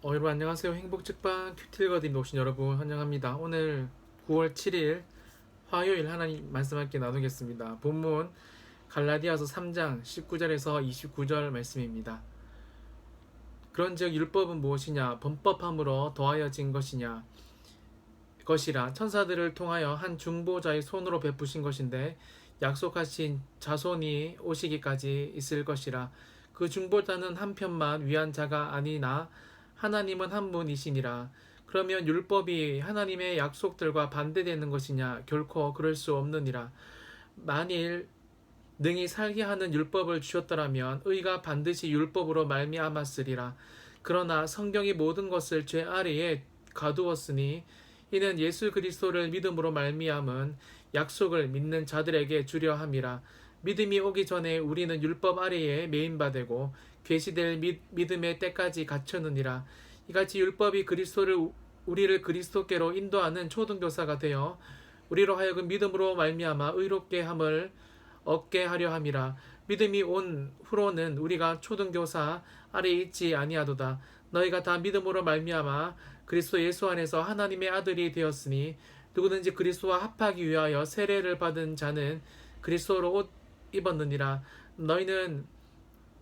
여러분 안녕하세요. 행복책방 큐틸거드입니다. 오신 여러분 환영합니다. 오늘 9월 7일 화요일 하나님 말씀 함께 나누겠습니다. 본문 갈라디아서 3장 19절에서 29절 말씀입니다. 그런즉 율법은 무엇이냐? 범법함으로 더하여진 것이라 천사들을 통하여 한 중보자의 손으로 베푸신 것인데 약속하신 자손이 오시기까지 있을 것이라. 그 중보자는 한편만 위한 자가 아니나 하나님은 한 분이시니라. 그러면 율법이 하나님의 약속들과 반대되는 것이냐? 결코 그럴 수 없느니라. 만일 능히 살게 하는 율법을 주셨더라면 의가 반드시 율법으로 말미암았으리라. 그러나 성경이 모든 것을 죄 아래에 가두었으니 이는 예수 그리스도를 믿음으로 말미암은 약속을 믿는 자들에게 주려 함이라. 믿음이 오기 전에 우리는 율법 아래에 매인바 되고 계시될 믿음의 때까지 갖추느니라. 이같이 율법이 우리를 그리스도께로 인도하는 초등교사가 되어 우리로 하여금 믿음으로 말미암아 의롭게 함을 얻게 하려 함이라. 믿음이 온 후로는 우리가 초등교사 아래에 있지 아니하도다. 너희가 다 믿음으로 말미암아 그리스도 예수 안에서 하나님의 아들이 되었으니 누구든지 그리스도와 합하기 위하여 세례를 받은 자는 그리스도로 옷 입었느니라. 너희는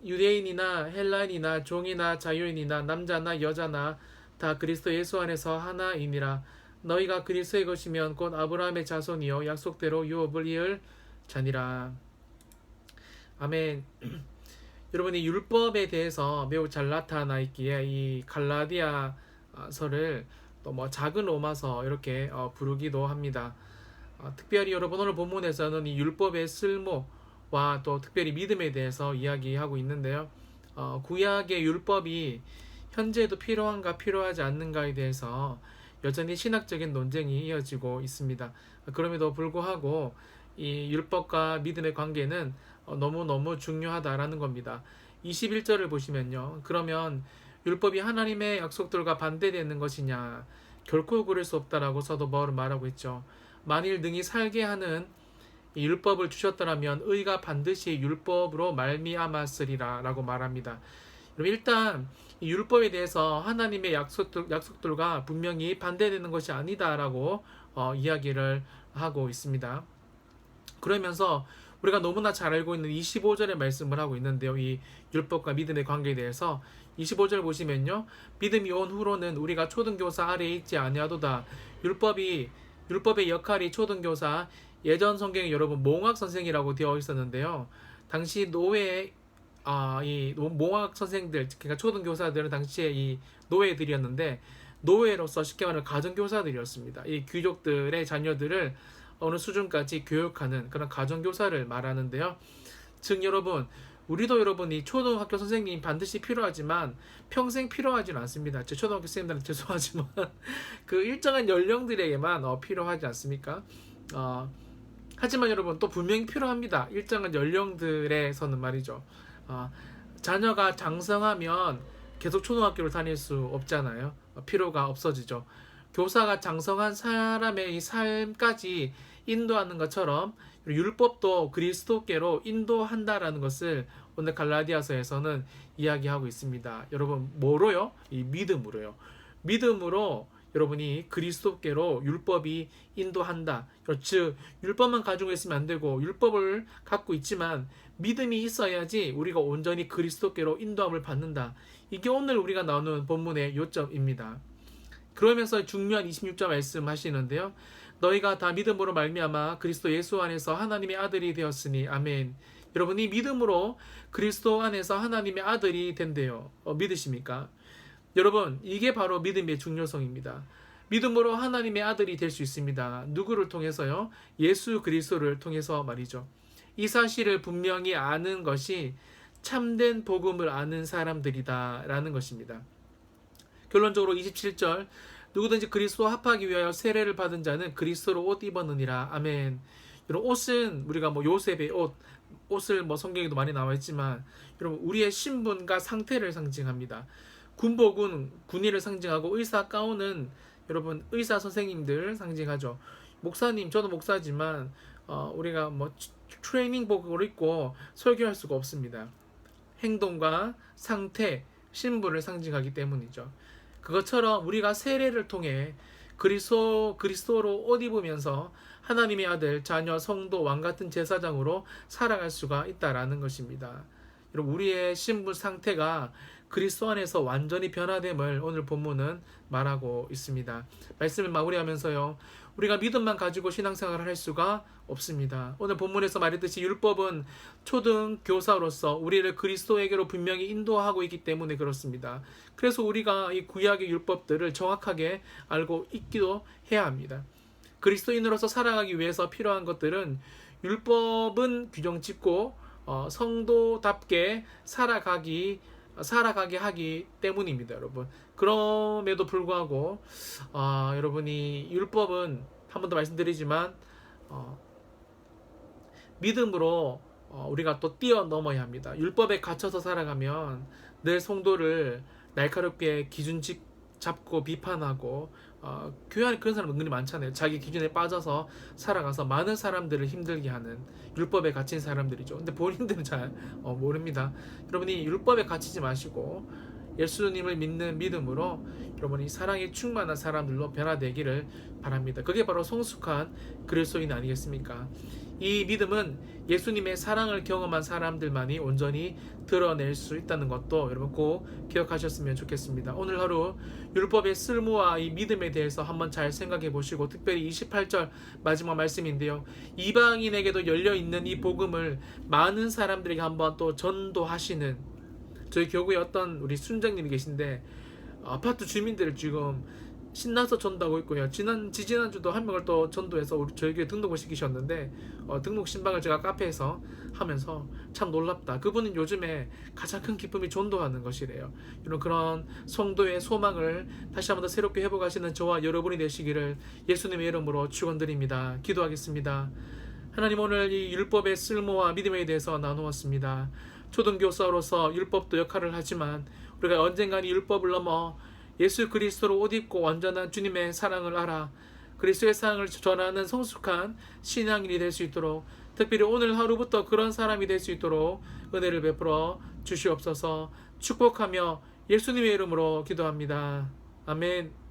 유대인이나 헬라인이나 종이나 자유인이나 남자나 여자나 다 그리스도 예수 안에서 하나이니라. 너희가 그리스도의 것이면 곧 아브라함의 자손이요 약속대로 유업을 이을 자니라. 아멘. 여러분이 율법에 대해서 매우 잘 나타나 있기에 이 갈라디아서를 또 뭐 작은 로마서 이렇게 부르기도 합니다. 특별히 여러분 오늘 본문에서는 이 율법의 쓸모와 또 특별히 믿음에 대해서 이야기하고 있는데요. 구약의 율법이 현재도 필요한가 필요하지 않는가에 대해서 여전히 신학적인 논쟁이 이어지고 있습니다. 그럼에도 불구하고 이 율법과 믿음의 관계는 너무너무 중요하다라는 겁니다. 21절을 보시면요. 그러면 율법이 하나님의 약속들과 반대되는 것이냐? 결코 그럴 수 없다라고 사도 바울은 말하고 있죠. 만일 능히 살게 하는 율법을 주셨더라면 의가 반드시 율법으로 말미암았으리라 라고 말합니다. 그럼 일단 이 율법에 대해서 하나님의 약속들과 분명히 반대되는 것이 아니다라고 이야기를 하고 있습니다. 그러면서 우리가 너무나 잘 알고 있는 25절의 말씀을 하고 있는데요. 이 율법과 믿음의 관계에 대해서 25절 보시면요. 믿음이 온 후로는 우리가 초등교사 아래에 있지 아니하도다. 율법의 역할이 초등교사, 예전 성경에 여러분 몽학 선생이라고 되어 있었는데요. 당시 이 몽학 선생들, 그러니까 초등교사들은 당시에 이 노예들이었는데 노예로서 쉽게 말하면 가정교사들이었습니다. 이 귀족들의 자녀들을 어느 수준까지 교육하는 그런 가정교사를 말하는데요. 즉 여러분, 우리도 여러분이 초등학교 선생님 반드시 필요하지만 평생 필요하지는 않습니다. 제 초등학교 선생님들은 죄송하지만 그 일정한 연령들에게만 필요하지 않습니까? 하지만 여러분 또 분명히 필요합니다. 일정한 연령들에서는 말이죠. 자녀가 장성하면 계속 초등학교를 다닐 수 없잖아요. 필요가 없어지죠. 교사가 장성한 사람의 이 삶까지 인도하는 것처럼 율법도 그리스도께로 인도한다라는 것을 오늘 갈라디아서에서는 이야기하고 있습니다. 여러분 뭐로요? 이 믿음으로요. 믿음으로 여러분이 그리스도께로 율법이 인도한다. 즉 율법만 가지고 있으면 안 되고 율법을 갖고 있지만 믿음이 있어야지 우리가 온전히 그리스도께로 인도함을 받는다. 이게 오늘 우리가 나누는 본문의 요점입니다. 그러면서 중요한 26절 말씀하시는데요. 너희가 다 믿음으로 말미암아 그리스도 예수 안에서 하나님의 아들이 되었으니 아멘. 여러분이 믿음으로 그리스도 안에서 하나님의 아들이 된대요. 믿으십니까? 여러분 이게 바로 믿음의 중요성입니다. 믿음으로 하나님의 아들이 될 수 있습니다. 누구를 통해서요? 예수 그리스도를 통해서 말이죠. 이 사실을 분명히 아는 것이 참된 복음을 아는 사람들이다라는 것입니다. 결론적으로 27절 누구든지 그리스도와 합하기 위하여 세례를 받은 자는 그리스도로 옷 입었느니라. 아멘. 여러분 옷은 우리가 뭐 요셉의 옷을 뭐 성경에도 많이 나와 있지만 여러분 우리의 신분과 상태를 상징합니다. 군복은 군의를 상징하고 의사 가운은 여러분 의사 선생님들 상징하죠. 목사님 저도 목사지만 우리가 뭐 트레이닝복을 입고 설교할 수가 없습니다. 행동과 상태, 신분을 상징하기 때문이죠. 그것처럼 우리가 세례를 통해 그리스도로 옷 입으면서 하나님의 아들, 자녀, 성도, 왕 같은 제사장으로 살아갈 수가 있다라는 것입니다. 여러분, 우리의 신분 상태가 그리스도 안에서 완전히 변화됨을 오늘 본문은 말하고 있습니다. 말씀을 마무리하면서요, 우리가 믿음만 가지고 신앙생활을 할 수가 없습니다. 오늘 본문에서 말했듯이 율법은 초등교사로서 우리를 그리스도에게로 분명히 인도하고 있기 때문에 그렇습니다. 그래서 우리가 이 구약의 율법들을 정확하게 알고 있기도 해야 합니다. 그리스도인으로서 살아가기 위해서 필요한 것들은 율법은 규정 짓고 성도답게 살아가게 하기 때문입니다, 여러분. 그럼에도 불구하고 여러분이 율법은 한 번 더 말씀드리지만 믿음으로 우리가 또 뛰어넘어야 합니다. 율법에 갇혀서 살아가면 늘 성도를 날카롭게 기준 잡고 비판하고 교회 안에 그런 사람 은근히 많잖아요. 자기 기준에 빠져서 살아가서 많은 사람들을 힘들게 하는 율법에 갇힌 사람들이죠. 근데 본인들은 잘 모릅니다. 여러분이 율법에 갇히지 마시고 예수님을 믿는 믿음으로 여러분이 사랑에 충만한 사람들로 변화되기를 바랍니다. 그게 바로 성숙한 그리스도인 아니겠습니까? 이 믿음은 예수님의 사랑을 경험한 사람들만이 온전히 드러낼 수 있다는 것도 여러분 꼭 기억하셨으면 좋겠습니다. 오늘 하루 율법의 쓸모와 이 믿음에 대해서 한번 잘 생각해 보시고, 특별히 28절 마지막 말씀인데요, 이방인에게도 열려있는 이 복음을 많은 사람들에게 한번 또 전도하시는, 저희 교구에 어떤 우리 순장님이 계신데 아파트 주민들을 지금 신나서 전도하고 있고요. 지지난주도 한 명을 또 전도해서 저희 교회 등록을 시키셨는데 등록 신방을 제가 카페에서 하면서 참 놀랍다. 그분은 요즘에 가장 큰 기쁨이 전도하는 것이래요. 이런 그런 성도의 소망을 다시 한번 더 새롭게 회복하시는 저와 여러분이 되시기를 예수님의 이름으로 축원드립니다. 기도하겠습니다. 하나님, 오늘 이 율법의 쓸모와 믿음에 대해서 나누었습니다. 초등교사로서 율법도 역할을 하지만 우리가 언젠가 이 율법을 넘어 예수 그리스도로 옷 입고 완전한 주님의 사랑을 알아 그리스도의 사랑을 전하는 성숙한 신앙인이 될 수 있도록, 특별히 오늘 하루부터 그런 사람이 될 수 있도록 은혜를 베풀어 주시옵소서. 축복하며 예수님의 이름으로 기도합니다. 아멘.